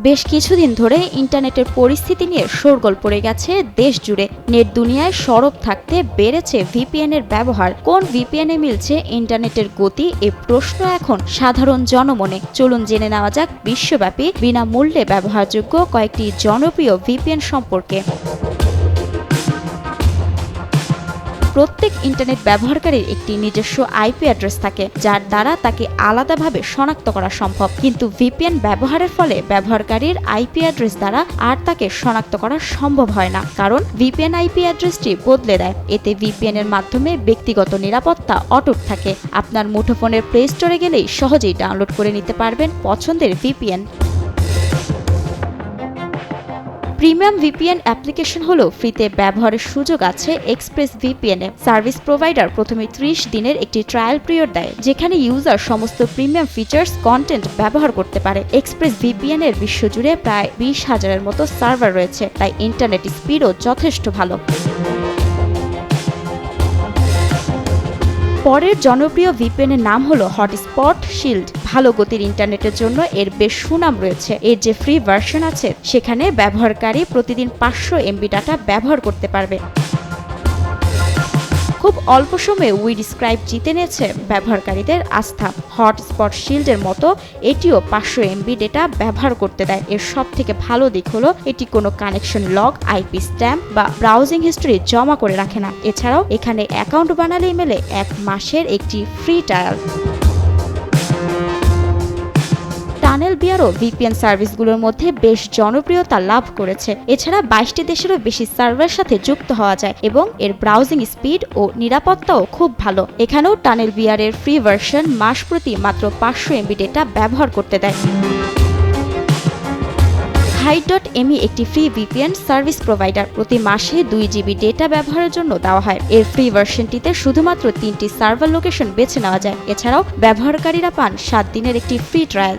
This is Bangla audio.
বেশ কিছুদিন ধরে ইন্টারনেটের পরিস্থিতি নিয়ে শোরগোল পড়ে গেছে দেশ জুড়ে। নেট দুনিয়ায় সরব থাকতে বেড়েছে ভিপিএন এর ব্যবহার। কোন ভিপিএন এ মিলছে ইন্টারনেটের গতি, এ প্রশ্ন এখন সাধারণ জনমনে। চলুন জেনে নেওয়া যাক বিশ্বব্যাপী বিনামূল্যে ব্যবহারযোগ্য কয়েকটি জনপ্রিয় ভিপিএন সম্পর্কে। প্রত্যেক ইন্টারনেট ব্যবহারকারীর একটি নিজস্ব আইপি অ্যাড্রেস থাকে, যার দ্বারা তাকে আলাদাভাবে শনাক্ত করা সম্ভব। কিন্তু ভিপিএন ব্যবহারের ফলে ব্যবহারকারীর আইপি অ্যাড্রেস দ্বারা আর তাকে শনাক্ত করা সম্ভব হয় না, কারণ ভিপিএন আইপি অ্যাড্রেসটি বদলে দেয়। এতে ভিপিএন এর মাধ্যমে ব্যক্তিগত নিরাপত্তা অটুট থাকে। আপনার মুঠোফোনের প্লে স্টোরে গেলেই সহজেই ডাউনলোড করে নিতে পারবেন পছন্দের ভিপিএন। প্রিমিয়াম ভিপিএন অ্যাপ্লিকেশন হলো ফ্রিতে ব্যবহারের সুযোগ আছে এক্সপ্রেস ভিপিএন এ। সার্ভিস প্রোভাইডার প্রথমে 30 দিনের একটি ট্রায়াল পিরিয়ড দেয়, যেখানে ইউজার সমস্ত প্রিমিয়াম ফিচার্স কন্টেন্ট ব্যবহার করতে পারে। এক্সপ্রেস ভিপিএন এর বিশ্বজুড়ে প্রায় 20,000-এর মতো সার্ভার রয়েছে, তাই ইন্টারনেট স্পিডও যথেষ্ট ভালো। পরের জনপ্রিয় ভিপিএন এর নাম হলো হটস্পট শিল্ড। ভালো গতির ইন্টারনেটের জন্য এর বেশ সুনাম রয়েছে। এর যে ফ্রি ভার্সন আছে, সেখানে ব্যবহারকারী প্রতিদিন 500 এমবি ডাটা ব্যবহার করতে পারবে। খুব অল্প সময়ে উইডস্ক্রাইব জিতে নিয়েছে ব্যবহারকারীদের আস্থা। হটস্পট শিল্ডের মতো এটিও 500 এমবি ডেটা ব্যবহার করতে দেয়। এর সব থেকে ভালো দিক হলো এটি কোনো কানেকশন লগ, আইপি স্ট্যাম্প বা ব্রাউজিং হিস্ট্রি জমা করে রাখে না। এছাড়াও এখানে অ্যাকাউন্ট বানালেই মেলে 1 মাসের একটি ফ্রি ট্রায়াল। টানেল বিয়ারও ভিপিএন সার্ভিসগুলোর মধ্যে বেশ জনপ্রিয়তা লাভ করেছে। এছাড়া 22টি দেশেরও বেশি সার্ভারের সাথে যুক্ত হওয়া যায় এবং এর ব্রাউজিং স্পিড ও নিরাপত্তাও খুব ভালো। এখানেও টানেল বিয়ারের ফ্রি ভার্সন মাস প্রতি মাত্র 500 এমবি ডেটা ব্যবহার করতে দেয়। Hide.me একটি ফ্রি ভিপিএন সার্ভিস প্রোভাইডার। প্রতি মাসে 2 জিবি ডেটা ব্যবহারের জন্য দেওয়া হয়। এর ফ্রি ভার্সনটিতে শুধুমাত্র 3টি সার্ভার লোকেশন বেছে নেওয়া যায়। এছাড়াও ব্যবহারকারীরা পান 7 দিনের একটি ফ্রি ট্রায়াল।